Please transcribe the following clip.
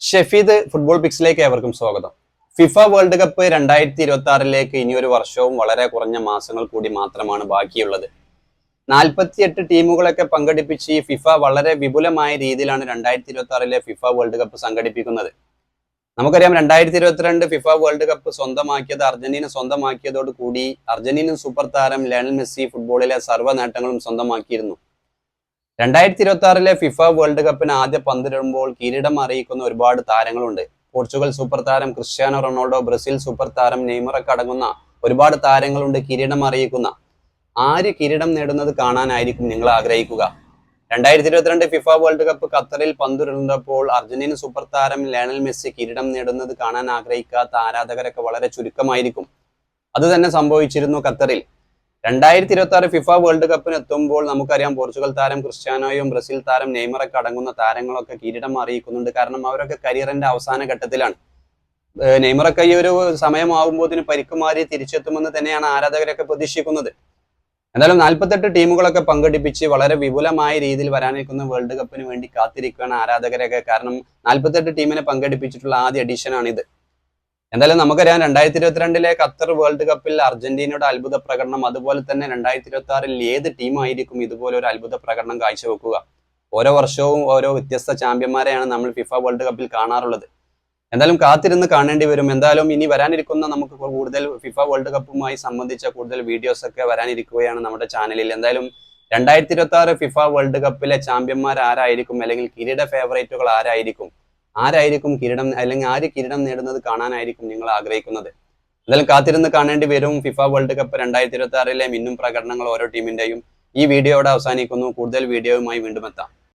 Shefeed football പിക്സിലേക്ക് ഏവർക്കും സ്വാഗതം. FIFA world cup 2026 ഇനി ഒരു വർഷവും വളരെ കുറഞ്ഞ മാസങ്ങൾ കൂടി മാത്രമാണ് ബാക്കിയുള്ളത്. 48 ടീമുകളൊക്കെ പങ്കെടുപ്പിച്ച് ഈ ഫിഫ വളരെ വിപുലമായ രീതിയിലാണ് 2026 ഫിഫ വേൾഡ് കപ്പ് സംഘടിപ്പിക്കുന്നത്. നമുക്കറിയാം 2022 ഫിഫ വേൾഡ് കപ്പ് സ്വന്തമാക്കിയത് അർജന്റീന സ്വന്തമാക്കിയതോടുകൂടി അർജന്റീനൻ സൂപ്പർ താരം ലയണൽ മെസ്സി ഫുട്ബോളിലെ സർവ്വ നേട്ടങ്ങളും സ്വന്തമാക്കിയിരുന്നു. 2026 ഫിഫ വേൾഡ് കപ്പിന് ആദ്യ പന്തിടുമ്പോൾ കിരീടം അറിയിക്കുന്ന ഒരുപാട് താരങ്ങളുണ്ട്. പോർച്ചുഗൽ സൂപ്പർ താരം ക്രിസ്ത്യാനോ റൊണാൾഡോ, ബ്രസീൽ സൂപ്പർ താരം നെയ്മറൊക്കെ അടങ്ങുന്ന ഒരുപാട് താരങ്ങളുണ്ട് കിരീടം അറിയിക്കുന്ന. ആര് കിരീടം നേടുന്നത് കാണാനായിരിക്കും നിങ്ങൾ ആഗ്രഹിക്കുക? 2022 ഫിഫ വേൾഡ് കപ്പ് ഖത്തറിൽ പന്തുരുണ്ടപ്പോൾ അർജന്റീന സൂപ്പർ താരം ലയണൽ മെസ്സി കിരീടം നേടുന്നത് കാണാൻ ആഗ്രഹിക്കാത്ത ആരാധകരൊക്കെ വളരെ ചുരുക്കമായിരിക്കും. അത് തന്നെ സംഭവിച്ചിരുന്നു ഖത്തറിൽ. 2026 ഫിഫ വേൾഡ് കപ്പിന് എത്തുമ്പോൾ നമുക്കറിയാം പോർച്ചുഗൽ താരം ക്രിസ്ത്യാനോയും ബ്രസീൽ താരം നെയ്മറൊക്കെ അടങ്ങുന്ന താരങ്ങളൊക്കെ കിരീടം അറിയിക്കുന്നുണ്ട്. കാരണം അവരൊക്കെ കരിയറിന്റെ അവസാന ഘട്ടത്തിലാണ്. നെയ്മറൊക്കെ ഈ ഒരു സമയമാകുമ്പോൾ പരിക്കുമാറി തിരിച്ചെത്തുമെന്ന് തന്നെയാണ് ആരാധകരൊക്കെ പ്രതീക്ഷിക്കുന്നത്. എന്തായാലും 48 ടീമുകളൊക്കെ പങ്കെടുപ്പിച്ച് വളരെ വിപുലമായ രീതിയിൽ വരാനിരിക്കുന്ന വേൾഡ് കപ്പിന് വേണ്ടി കാത്തിരിക്കുകയാണ് ആരാധകരൊക്കെ. കാരണം 48 ടീമിനെ പങ്കെടുപ്പിച്ചിട്ടുള്ള ആദ്യ എഡിഷനാണിത്. എന്തായാലും നമുക്കറിയാം 2022 ഖത്തർ വേൾഡ് കപ്പിൽ അർജന്റീനയുടെ അത്ഭുത പ്രകടനം, അതുപോലെ തന്നെ 2026 ഏത് ടീമായിരിക്കും ഇതുപോലെ ഒരു അത്ഭുത പ്രകടനം കാഴ്ചവെക്കുക? ഓരോ വർഷവും ഓരോ വ്യത്യസ്ത ചാമ്പ്യന്മാരെയാണ് നമ്മൾ ഫിഫ വേൾഡ് കപ്പിൽ കാണാറുള്ളത്. എന്തായാലും കാത്തിരുന്ന് കാണേണ്ടി വരും. എന്തായാലും ഇനി വരാനിരിക്കുന്ന നമുക്ക് കൂടുതൽ ഫിഫ വേൾഡ് കപ്പുമായി സംബന്ധിച്ച കൂടുതൽ വീഡിയോസ് ഒക്കെ വരാനിരിക്കുകയാണ് നമ്മുടെ ചാനലിൽ. എന്തായാലും 2026 ഫിഫ വേൾഡ് കപ്പിലെ ചാമ്പ്യന്മാർ ആരായിരിക്കും, അല്ലെങ്കിൽ കിരീട ഫേവറേറ്റുകൾ ആരായിരിക്കും കിരീടം, അല്ലെങ്കിൽ ആര് കിരീടം നേടുന്നത് കാണാനായിരിക്കും നിങ്ങൾ ആഗ്രഹിക്കുന്നത്? എന്തായാലും കാത്തിരുന്ന് കാണേണ്ടി വരും. ഫിഫ വേൾഡ് കപ്പ് 2026 മിന്നും പ്രകടനങ്ങൾ ഓരോ ടീമിന്റെയും. ഈ വീഡിയോ ഇവിടെ അവസാനിക്കുന്നു. കൂടുതൽ വീഡിയോയുമായി വീണ്ടും എത്താം.